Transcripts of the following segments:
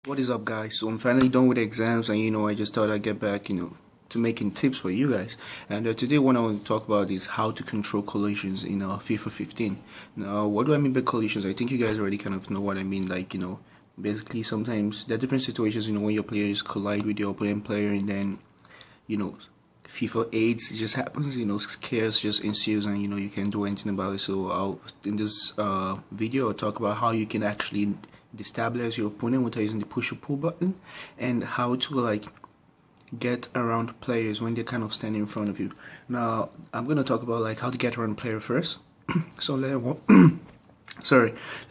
What is up, guys? So I'm finally done with the exams, and I just thought I'd get back to making tips for you guys. And today what I want to talk about is how to control collisions in FIFA 15. Now, what do I mean by collisions? I think you guys already kind of know what I mean. Like, basically sometimes there are different situations, when your players collide with your opponent player, and then FIFA AIDS just happens, chaos just ensues, and you can't do anything about it. So in this video I'll talk about how you can actually destabilize your opponent without using the push or pull button, and how to get around players when they're kind of standing in front of you. Now I'm gonna talk about how to get around a player first. So let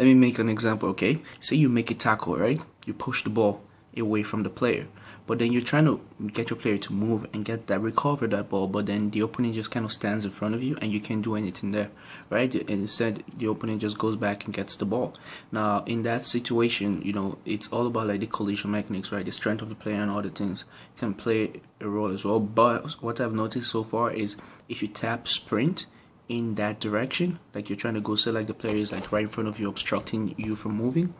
me make an example. Okay, say you make a tackle, right? You push the ball away from the player, but then you're trying to get your player to move and recover that ball, but then the opponent just kind of stands in front of you and you can't do anything there, right? And instead the opponent just goes back and gets the ball. Now in that situation, it's all about the collision mechanics, right? The strength of the player and all the things can play a role as well. But what I've noticed so far is if you tap sprint in that direction, like you're trying to go, say the player is right in front of you, obstructing you from moving.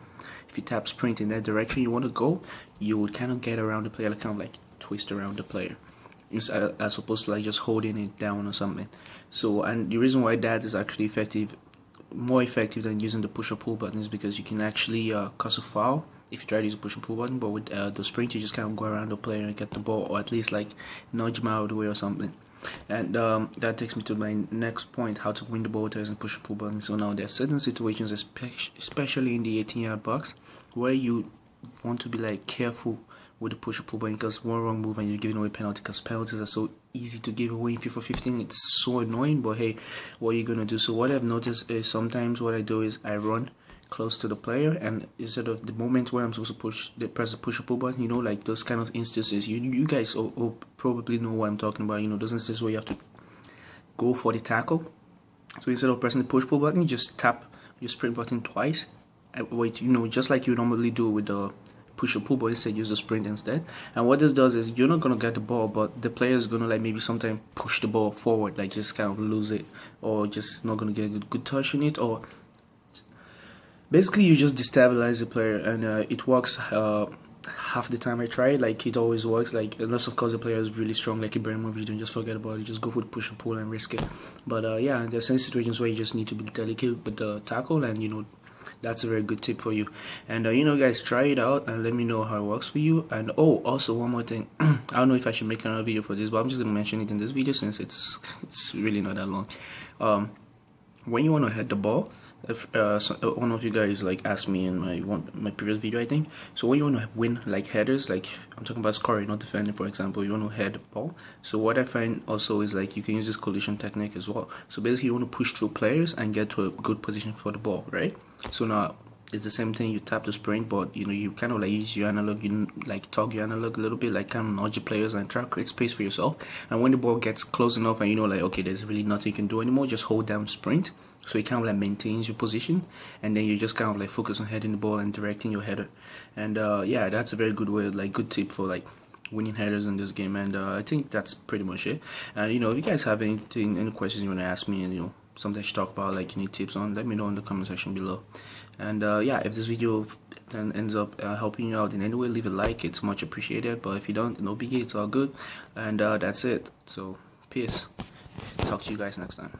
If you tap sprint in that direction you want to go, you would kind of get around the player, kind of twist around the player, as opposed to just holding it down or something. So, and the reason why that is actually more effective than using the push or pull button, is because you can actually cause a foul if you try to use a push and pull button. But with the sprint, you just kind of go around the player and get the ball, or at least nudge him out of the way or something. And that takes me to my next point: how to win the ball without using push and pull button. So now there are certain situations, especially in the 18-yard box, where you want to be careful with the push or pull button, because one wrong move and you're giving away penalty, because penalties are so easy to give away in FIFA 15. It's so annoying, but hey, what are you gonna do? So what I've noticed is sometimes what I do is I run close to the player, and instead of the moment where I'm supposed to press the push or pull button, those kind of instances, you guys will probably know what I'm talking about. Those instances where you have to go for the tackle. So instead of pressing the push pull button, you just tap your sprint button twice and wait, just like you normally do with the push or pull button. Instead, use the sprint instead. And what this does is you're not gonna get the ball, but the player is gonna maybe sometimes push the ball forward, just kind of lose it, or just not gonna get a good touch on it, or basically you just destabilize the player. And it works half the time I try it. It always works. Unless of course the player is really strong, like Ibrahimovic, don't just forget about it, just go for the push and pull and risk it. But yeah, there's some situations where you just need to be delicate with the tackle, and that's a very good tip for you. And guys, try it out and let me know how it works for you. And also one more thing, I don't know if I should make another video for this, but I'm just gonna mention it in this video since it's really not that long. When you want to head the ball, if one of you guys asked me in my previous video, I think, so when you want to win headers, I'm talking about scoring, not defending, for example, you want to head the ball. So what I find also is you can use this collision technique as well. So basically you want to push through players and get to a good position for the ball, right? So now it's the same thing, you tap the sprint, but you kind of use your analog, tug your analog a little bit, kind of nudge your players and try to create space for yourself. And when the ball gets close enough and okay, there's really nothing you can do anymore, just hold down sprint, so it kind of maintains your position, and then you just kind of focus on heading the ball and directing your header. And yeah, that's a very good way, good tip for winning headers in this game. And I think that's pretty much it. And if you guys have any questions you want to ask me, and something I should talk about, any tips on, let me know in the comment section below. And yeah, if this video then ends up helping you out in any way, leave a like, it's much appreciated. But if you don't, no biggie, it's all good. And that's it. So peace, talk to you guys next time.